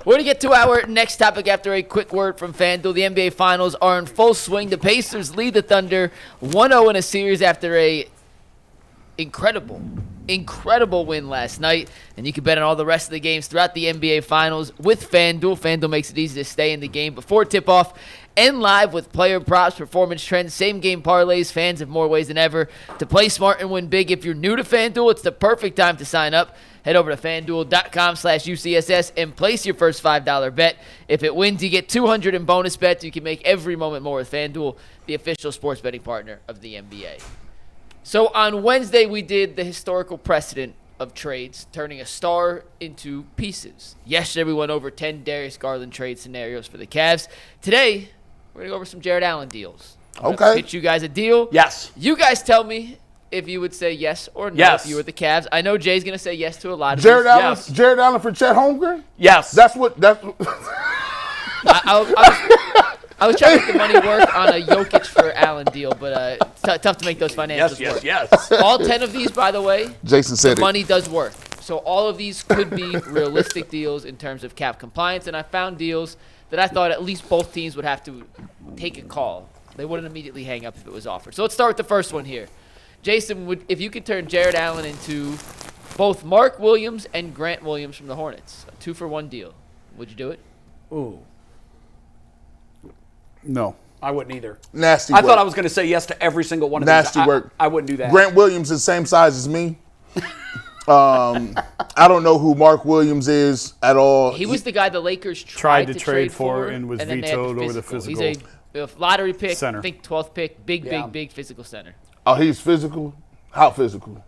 We're going to get to our next topic after a quick word from FanDuel. The NBA Finals are in full swing. The Pacers lead the Thunder 1-0 in a series after a incredible win last night. And you can bet on all the rest of the games throughout the NBA Finals with FanDuel. FanDuel makes it easy to stay in the game before tip-off and live with player props, performance trends, same-game parlays. Fans have more ways than ever to play smart and win big. If you're new to FanDuel, it's the perfect time to sign up. Head over to FanDuel.com/UCSS and place your first $5 bet. If it wins, you get $200 in bonus bets. You can make every moment more with FanDuel, the official sports betting partner of the NBA. So on Wednesday, we did the historical precedent of trades, turning a star into pieces. Yesterday, we went over 10 Darius Garland trade scenarios for the Cavs. Today, we're going to go over some Jarrett Allen deals. Okay. Pitch you guys a deal. Yes. You guys tell me if you would say yes or no Yes. if you were the Cavs. I know Jay's going to say yes to a lot of Jarrett these. Allen, Yes. Jarrett Allen for Chet Holmgren? Yes. That's I was trying to make the money work on a Jokic for Allen deal, but tough to make those financials work. Yes. All 10 of these, by the way, Jason said the money does work. So all of these could be realistic deals in terms of cap compliance, and I found deals that I thought at least both teams would have to take a call. They wouldn't immediately hang up if it was offered. So let's start with the first one here. Jason, if you could turn Jarrett Allen into both Mark Williams and Grant Williams from the Hornets, a 2-for-1 deal, would you do it? Ooh. No. I wouldn't either. Nasty I work. thought I was going to say yes to every single one of Nasty these. work. I wouldn't do that. Grant Williams is the same size as me. I don't know who Mark Williams is at all. He was the guy the Lakers tried to trade for and was then they had vetoed over the physical. He's a lottery pick, center. I think 12th pick, big Yeah. physical center. Oh, he's physical? How physical?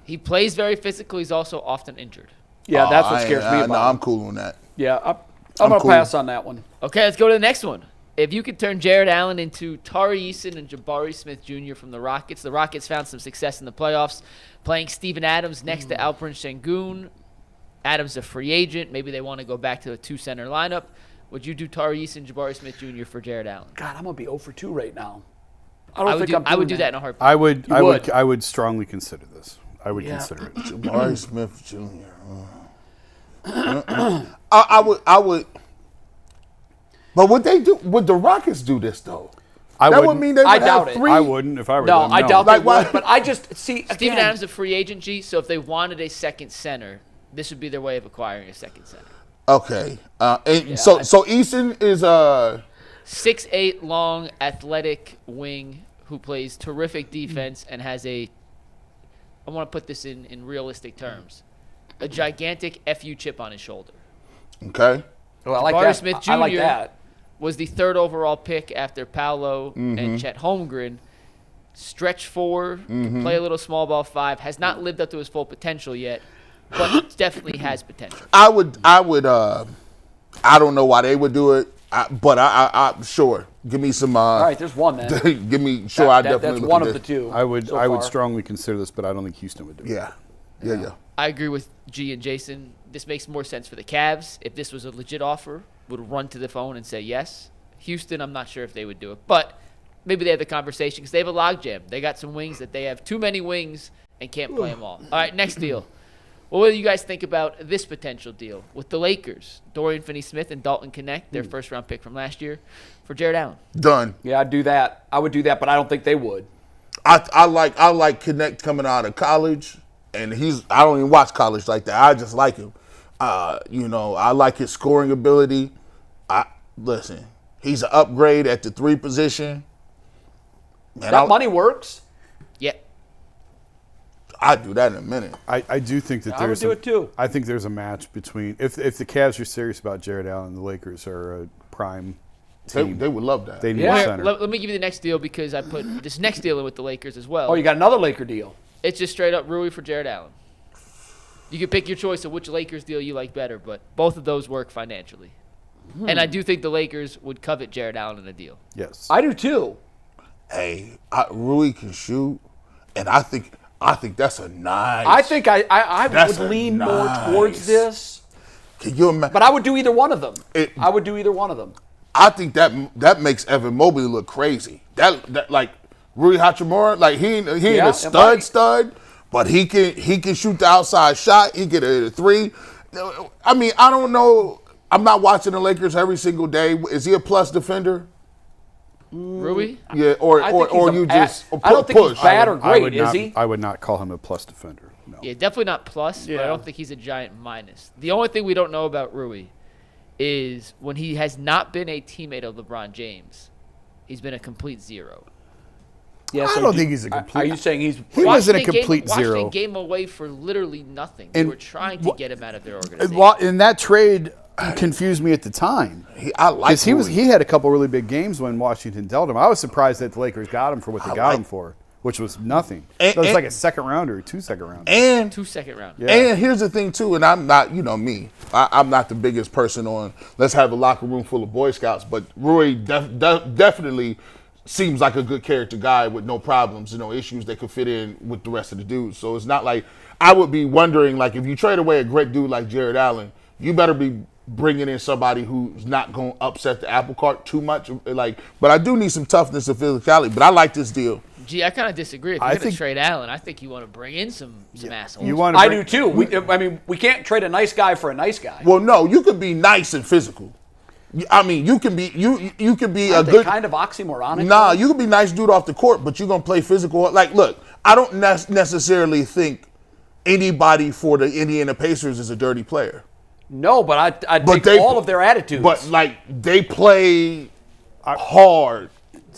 He plays very physical. He's also often injured. Yeah, that's what scares me about No, him. I'm cool on that. Yeah, I'm going to cool. pass on that one. Okay, let's go to the next one. If you could turn Jarrett Allen into Tari Eason and Jabari Smith Jr. from the Rockets found some success in the playoffs, playing Steven Adams next to Alperen Şengün. Adams a free agent. Maybe they want to go back to a two-center lineup. Would you do Tari Eason, Jabari Smith Jr. for Jarrett Allen? God, I'm going to be 0 for 2 right now. I would do that in a heartbeat. I would strongly consider this. I would consider it. Jabari Smith Jr. I would. But would they do? Would the Rockets do this though? That would mean they would doubt have it. 3. I wouldn't if I were No, them. I doubt Like, they why- would, but I just see Steven again, Adams a free agent, G, so if they wanted a second center, this would be their way of acquiring a second center. Okay. So Eason is 6'8", long, athletic wing who plays terrific defense and has I want to put this in realistic terms, a gigantic FU chip on his shoulder. okay. Well, I like Jabari that. Smith Jr. I like that. was the 3rd overall pick after Paolo and Chet Holmgren. Stretch 4, can play a little small ball 5, has not lived up to his full potential yet, but definitely has potential. I would. I don't know why they would do it, but I sure. Give me some. All right, there's one then. Give me. Sure, I definitely. That's look one at of the this. two. I would so I would far. strongly consider this, but I don't think Houston would do it. Yeah. I agree with G and Jason. This makes more sense for the Cavs. If this was a legit offer, would run to the phone and say yes. Houston, I'm not sure if they would do it, but maybe they have the conversation because they have a logjam. They got some wings that they have too many wings and can't play them all. All right, next deal. What do you guys think about this potential deal with the Lakers? Dorian Finney-Smith and Dalton Connect, their first-round pick from last year, for Jarrett Allen. Done. Yeah, I'd do that. I would do that, but I don't think they would. I like Connect coming out of college, and I don't even watch college like that. I just like him. I like his scoring ability. Listen, he's an upgrade at the 3 position. And That money works. Yeah. I'd do that in a minute. I do think that I would there's do it too. I think there's a match between if the Cavs are serious about Jarrett Allen, the Lakers are a prime team. They would love that. They need Yeah. a Here, center. let me give you the next deal because I put this next deal in with the Lakers as well. Oh, you got another Laker deal. It's just straight up Rui for Jarrett Allen. You can pick your choice of which Lakers deal you like better, but both of those work financially. And I do think the Lakers would covet Jarrett Allen in a deal. Yes. I do too. Hey, Rui can shoot, and I think that's a nice. I think I That's would a lean more nice- towards this, Can you imagine? but I would do either one of them. I would do either one of them. I think that makes Evan Mobley look crazy. That like Rui Hachimura, like he ain't Yeah, a stud, but he can shoot the outside shot. He can hit a 3. I mean, I don't know. I'm not watching the Lakers every single day. Is he a plus defender? Rui? Yeah, I think he's you a- just I don't think push. he's bad or I would great, is not, he? I would not call him a plus defender. No. Yeah, definitely not plus, but I don't think he's a giant minus. The only thing we don't know about Rui is when he has not been a teammate of LeBron James, he's been a complete zero. Yeah, I don't think he's a complete. Are you saying he's? He wasn't a Washington complete Washington zero. gave him away for literally nothing. They And were trying to get him out of their organization. In that trade, confused me at the time. I like Because Rui. he had a couple really big games when Washington dealt him. I was surprised that the Lakers got him for what they got him for, which was nothing. And- It was and- like a second rounder or 2 second rounders. And 2 second round. Yeah. And here's the thing too, and I'm not, me. I'm not the biggest person on. Let's have a locker room full of Boy Scouts, but Rui definitely seems like a good character guy with no problems, no issues that could fit in with the rest of the dudes. So it's not like I would be wondering, like, if you trade away a great dude like Jarrett Allen, you better be bringing in somebody who's not going to upset the apple cart too much. But I do need some toughness and physicality. But I like this deal. Gee, I kind of disagree. If you're I going to think- trade Allen, I think you want to bring in some assholes. You want I do too. We can't trade a nice guy for a nice guy. Well, no, you could be nice and physical. I mean, you can be you can be a Aren't they good. kind of oxymoronic. Nah, you can be nice dude off the court, but you're gonna play physical. Like, look, I don't necessarily think anybody for the Indiana Pacers is a dirty player, No, but I'd But take all of their attitudes. but like they play hard.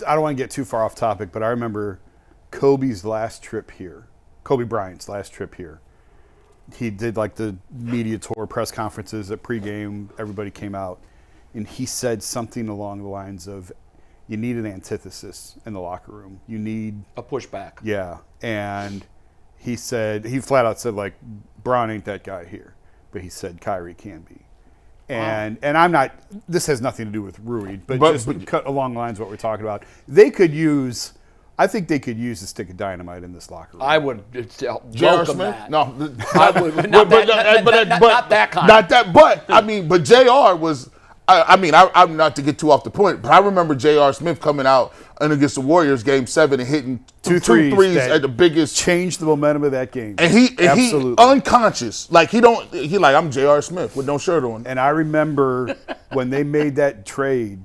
I don't want to get too far off topic, but I remember Kobe's last trip here, Kobe Bryant's last trip here. He did like the media tour, press conferences at pregame. Everybody came out, and he said something along the lines of, "You need an antithesis in the locker room. You need a pushback. yeah." And he flat out said like, "Braun ain't that guy here," but he said Kyrie can be. And I'm not. This has nothing to do with Rui, but cut along the lines of what we're talking about. I think they could use a stick of dynamite in this locker room. I would J.R. welcome Smith? that. No, I would not that kind. Not that. But I mean, but J.R. was. I'm not to get too off the point, but I remember J.R. Smith coming out and against the Warriors game 7 and hitting two threes that at the biggest. changed the momentum of that game. And he absolutely unconscious. Like he like, I'm J.R. Smith with no shirt on. And I remember when they made that trade,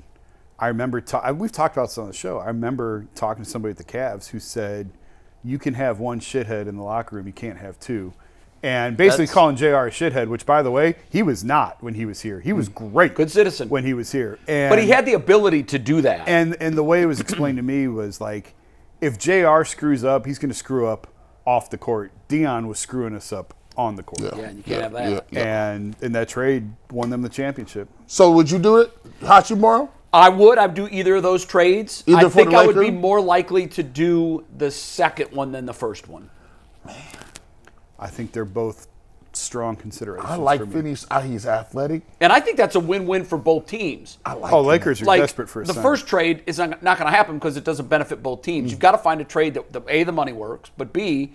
I remember, we've talked about this on the show. I remember talking to somebody at the Cavs who said, you can have one shithead in the locker room, you can't have two. And basically calling JR a shithead, which, by the way, he was not when he was here. He was great. Good citizen. When he was here. And, But he had the ability to do that. And the way it was explained to me was like, if JR screws up, he's going to screw up off the court. Dion was screwing us up on the court. Yeah, you can't have that. And in that trade, won them the championship. So would you do it, Hachimura? I'd do either of those trades. Either I for think the I would be Lakers? more likely to do the second one than the first one. I think they're both strong considerations. I like for me. Finney. He's athletic. And I think that's a win-win for both teams. I like. Lakers are Like, desperate for a the center. first trade is not going to happen because it doesn't benefit both teams. You've got to find a trade that, A, the money works, but B,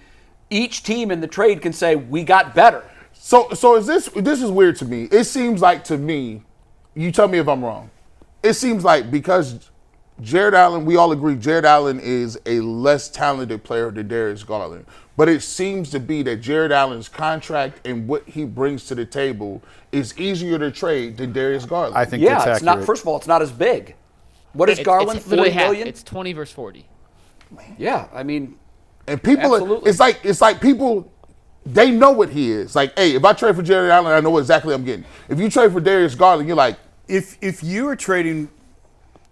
each team in the trade can say, we got better. So is this is weird to me. It seems like to me, you tell me if I'm wrong. It seems like because Jarrett Allen, we all agree Jarrett Allen is a less talented player than Darius Garland. But it seems to be that Jarrett Allen's contract and what he brings to the table is easier to trade than Darius Garland. I think Yeah, that's it's not. accurate. First of all, it's not as big. What is Garland? It's literally 40 half. million? It's 20 versus 40. Yeah, I mean, And people, Absolutely. it's like people, they know what he is. Like, hey, if I trade for Jarrett Allen, I know exactly what I'm getting. If you trade for Darius Garland, you're like, If you are trading,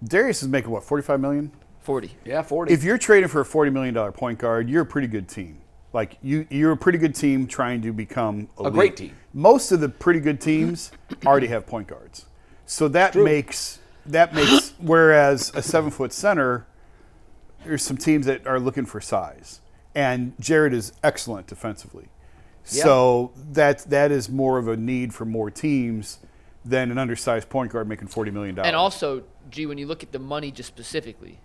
Darius is making what, $45 million? 40. yeah, 40. If you're trading for a $40 million point guard, you're a pretty good team. Like you're a pretty good team trying to become elite. great team. Most of the pretty good teams already have point guards, so that makes whereas a 7-foot center, there's some teams that are looking for size, and Jarrett is excellent defensively. Yeah. So that is more of a need for more teams than an undersized point guard making $40 million. And also, when you look at the money just specifically,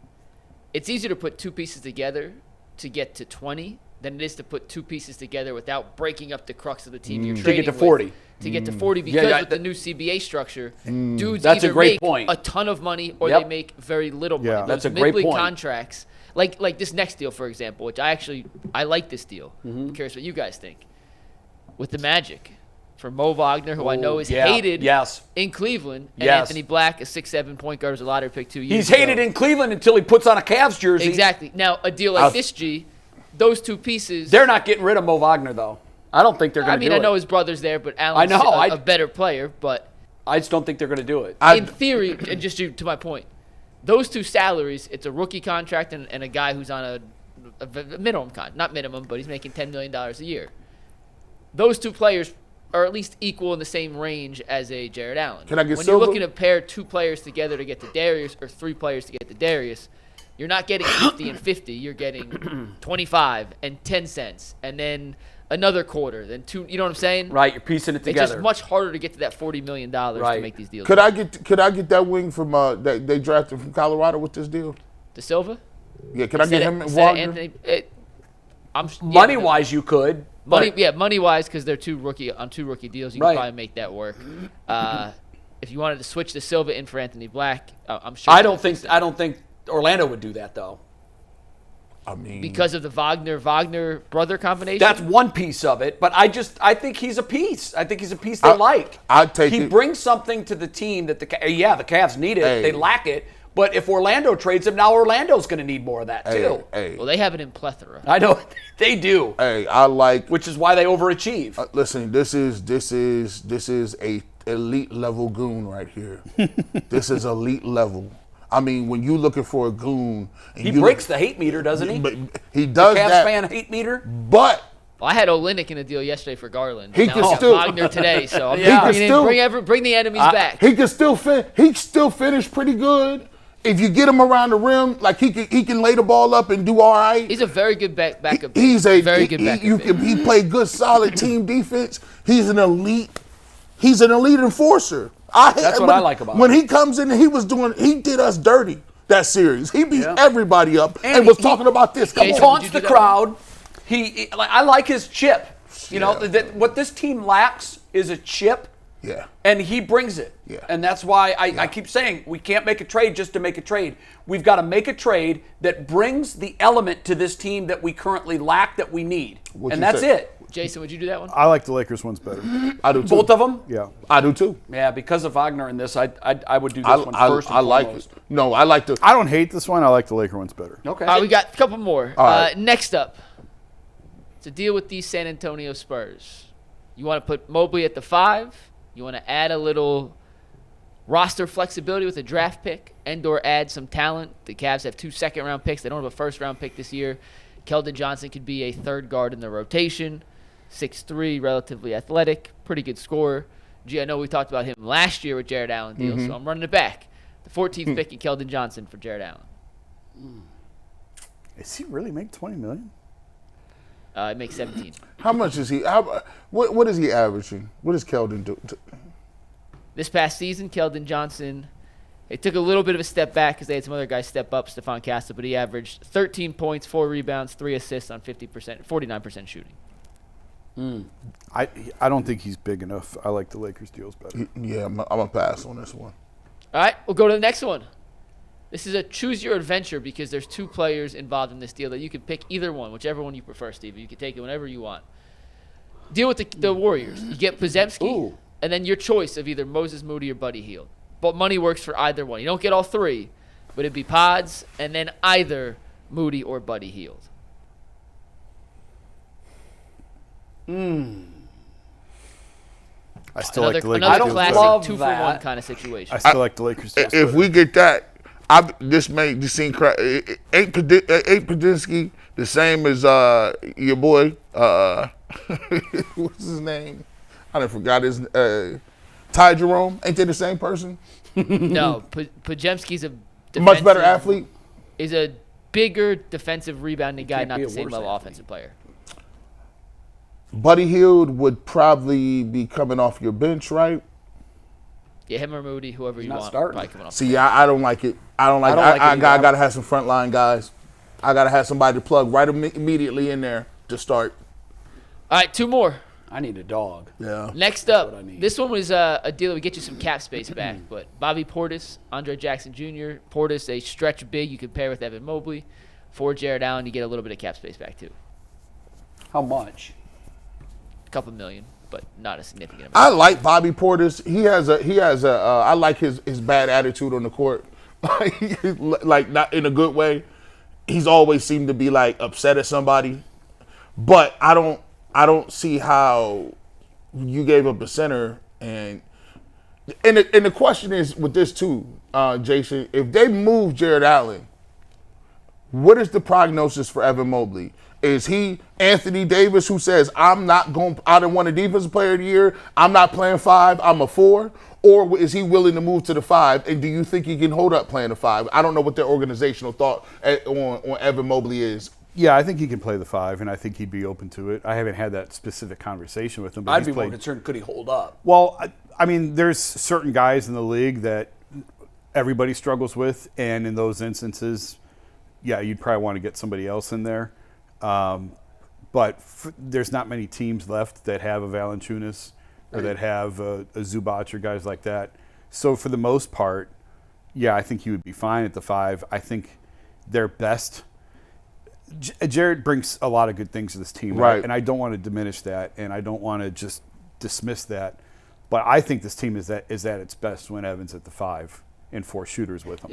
it's easier to put two pieces together to get to 20 than it is to put two pieces together without breaking up the crux of the team you're trading to with. 40. To get to 40 because yeah, with the new CBA structure, dudes That's a either great make point. a ton of money or Yep. they make very little money. Yeah. Those That's a great mid-league point. contracts, like this next deal, for example, which I like this deal. I'm curious what you guys think. With the Magic, for Mo Wagner, who I know is yeah, hated yes. in Cleveland, and Yes. Anthony Black, a 6'7" point guard, was a lottery pick 2 years He's ago. hated in Cleveland until he puts on a Cavs jersey. Exactly. Now, a deal like this, G, those two pieces. They're not getting rid of Mo Wagner, though. I don't think they're going to do it. I know his brother's there, but Allen's I know, a better player. But I just don't think they're going to do it. in theory, and just to my point, those two salaries, it's a rookie contract and a guy who's on a minimum contract. Not minimum, but he's making $10 million a year. Those two players are at least equal in the same range as a Jarrett Allen. Can I get when Silva? you're looking to pair two players together to get to Darius or three players to get to Darius, you're not getting 50 and 50. You're getting 25 and 10 cents, and then another quarter, then two. You know what I'm saying? Right, you're piecing it It's together. just much harder to get to that $40 million Right. to make these deals. Could I get that wing from that they drafted from Colorado with this deal? De Silva? Yeah, can I get him and Instead of Wagner? Anthony, Money-wise, you could. but- money-wise, because they're two rookie deals, you Right. can probably make that work. If you wanted to switch De Silva in for Anthony Black, I'm sure. I don't think Orlando would do that, though. I mean, because of the Wagner brother combination. That's one piece of it, but I think he's a piece. I think he's a piece they like. I'd take he it. brings something to the team that the Cavs need it. Hey. They lack it. But if Orlando trades him, now Orlando's going to need more of that too. Hey, well, they have it in plethora. I know they do, hey, I like. which is why they overachieve. Listen, this is a elite level goon right here. This is elite level. I mean, when you looking for a goon, and He you breaks the hate meter, doesn't he? But he does Cavs that. fan hate meter. But Well, I had Olynyk in a deal yesterday for Garland. He Now can I got still- Wagner today, so I'm Yeah. bringing He can in, bring the enemies back. he can still finish pretty good. If you get him around the rim, like he can lay the ball up and do all right. He's a very good backup. He's a very good backup. He played good, solid team defense. He's an elite enforcer. That's what I like about when him. he comes in. He did us dirty that series. He beat Yeah. everybody up and, And was he- talking about this. Come He Jason, on. would taunts you the do that? crowd. I like his chip. You know Yeah. what this team lacks is a chip. Yeah. And he brings it. Yeah. And that's why I keep saying we can't make a trade just to make a trade. We've got to make a trade that brings the element to this team that we currently lack that we need. What'd And you that's say? it. Jason, would you do that one? I like the Lakers ones better. I do too. Both of them? Yeah. I do too. Yeah, because of Wagner in this, I would do this I, one first and I like foremost. it. No, I like the. I don't hate this one. I like the Laker ones better. Okay. All right, we got a couple more. right. Next up, to deal with the San Antonio Spurs. You want to put Mobley at the 5. You want to add a little roster flexibility with a draft pick and/or add some talent. The Cavs have 2 second-round picks. They don't have a first-round pick this year. Keldon Johnson could be a third guard in the rotation. 6'3", relatively athletic, pretty good scorer. Gee, I know we talked about him last year with Jarrett Allen deal, so I'm running it back. The 14th pick in Keldon Johnson for Jarrett Allen. Is he really make $20 million? It makes 17. How much is he? What is he averaging? What does Keldon do? This past season, Keldon Johnson, it took a little bit of a step back because they had some other guys step up, Stephon Castle, but he averaged 13 points, 4 rebounds, 3 assists on 49% shooting. I don't think he's big enough. I like the Lakers deals better. Yeah, I'm gonna pass on this one. All right, we'll go to the next one. This is a choose your adventure because there's 2 players involved in this deal that you can pick either one, whichever one you prefer, Steve. You can take it whenever you want. Deal with the Warriors. You get Podziemski, Ooh. and then your choice of either Moses Moody or Buddy Hield. But money works for either one. You don't get all 3, but it'd be Pods and then either Moody or Buddy Hield. I still like the Lakers Another deals classic love better. 2-for-1 that. kind of situation. I still like the Lakers deals If better. we get that, this may just seem ain't Podziemski the same as your boy? What's his name? I done forgot his. Ty Jerome. Ain't they the same person? No, Podziemski's a Much better defensive- athlete. Is a bigger defensive rebounding guy, can't not be the a same worse level athlete. offensive player. Buddy Hield would probably be coming off your bench, right? Yeah, him or Moody, whoever you not want. starting. Probably coming off. See, I don't like it. I don't like. I don't like it I either. gotta have some frontline guys. I gotta have somebody to plug right immediately in there to start. All right, 2 more. I need a dog. Yeah. Next what I up, need. this one was a deal that would get you some cap space back. But Bobby Portis, Andre Jackson Jr., Portis, a stretch big you could pair with Evan Mobley. For Jarrett Allen, you get a little bit of cap space back too. How much? A couple million. but not a significant amount. I like Bobby Portis. He has a. I like his bad attitude on the court, like not in a good way. He's always seemed to be like upset at somebody, but I don't see how you gave up a center and the question is with this too, Jason. If they move Jarrett Allen, what is the prognosis for Evan Mobley? Is he Anthony Davis who says, I didn't want a defensive player of the year, I'm not playing 5, I'm a 4? Or is he willing to move to the 5? And do you think he can hold up playing the 5? I don't know what their organizational thought on Evan Mobley is. Yeah, I think he can play the 5, and I think he'd be open to it. I haven't had that specific conversation with him. But I'd be more concerned, could he hold up? Well, I mean, there's certain guys in the league that everybody struggles with, and in those instances, yeah, you'd probably want to get somebody else in there. But there's not many teams left that have a Valančiūnas or that have a Zubac or guys like that. So for the most part, yeah, I think he would be fine at the 5. I think their best. Jarrett brings a lot of good things to this team, right? And I don't want to diminish that, and I don't want to just dismiss that. But I think this team is at its best when Evan's at the 5 and 4 shooters with him.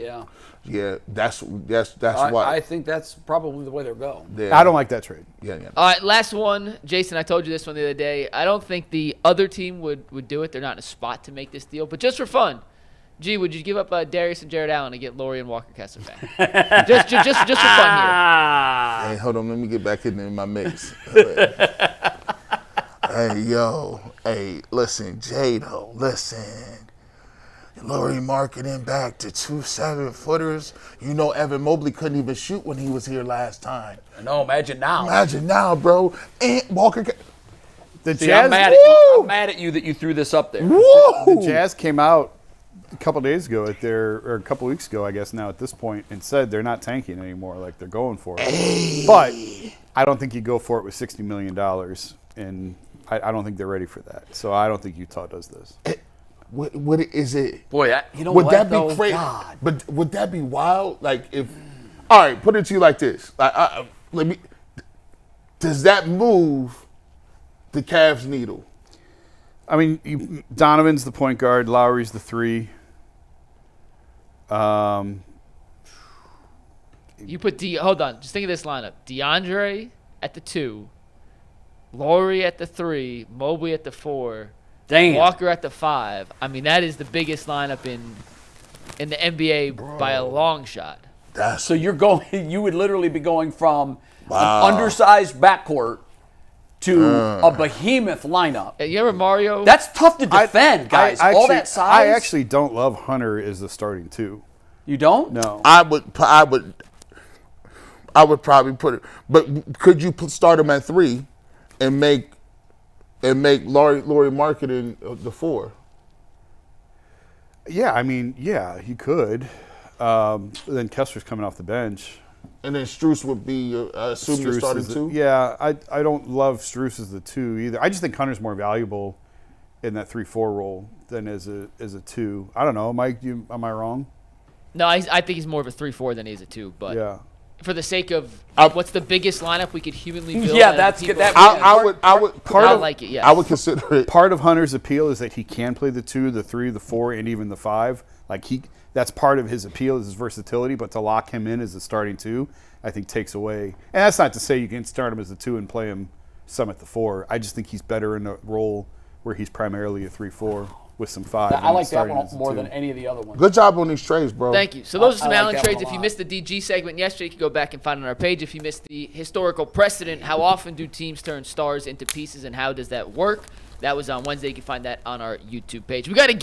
Yeah, that's why I think that's probably the way they'll go. Yeah. I don't like that trade. Yeah. All right, last one. Jason, I told you this one the other day. I don't think the other team would do it. They're not in a spot to make this deal. But just for fun, G, would you give up Darius and Jarrett Allen to get Laurie and Walker Kessler back? just for fun here. Hey, hold on. Let me get back in my mix. Hey, listen, Jado, listen. Laurie marketing back to 2 7-footers. You know Evan Mobley couldn't even shoot when he was here last time. No, imagine now. Imagine now, bro. And Walker. The See, Jazz. I'm mad at you that you threw this up there. Woo! The Jazz came out a couple days ago or a couple weeks ago, I guess now at this point, and said they're not tanking anymore. Like they're going for it. Hey. But I don't think you go for it with $60 million, and I don't think they're ready for that. So I don't think Utah does this. What is it? Boy, you know would what, that though? be crazy? God. But would that be wild? Like if, all right, put it to you like this. Does that move the Cavs needle? I mean, Donovan's the point guard. Lowry's the 3. You put hold on. Just think of this lineup: DeAndre at the 2, Laurie at the 3, Mobley at the 4. Damn. Walker at the 5. I mean, that is the biggest lineup in the NBA by a long shot. So you would literally be going from an undersized backcourt to a behemoth lineup. You remember Mario? That's tough to defend, guys. All that size. I actually don't love Hunter as the starting 2. You don't? No. I would probably put it. But could you start him at 3 and make Laurie marketing the 4? Yeah, I mean, yeah, he could. Then Kessler's coming off the bench. And then Strus would be, assume you're starting 2? Yeah, I don't love Strus as the 2 either. I just think Hunter's more valuable in that 3-4 role than as a 2. I don't know, Mike. Am I wrong? No, I think he's more of a 3-4 than he is a 2. But yeah. For the sake of what's the biggest lineup we could humanly build? Yeah, that's good. I would like it. Yeah, I would consider it. Part of Hunter's appeal is that he can play the 2, the 3, the 4, and even the 5. Like that's part of his appeal is his versatility. But to lock him in as a starting 2, I think takes away. And that's not to say you can start him as a 2 and play him some at the 4. I just think he's better in a role where he's primarily a 3-4 with some 5. I like that one more than any of the other ones. Good job on these trades, bro. Thank you. So those are some I like Allen that trades. one a If you lot. missed the DG segment yesterday, you can go back and find it on our page. If you missed the historical precedent, how often do teams turn stars into pieces and how does that work? That was on Wednesday. You can find that on our YouTube page. We got to get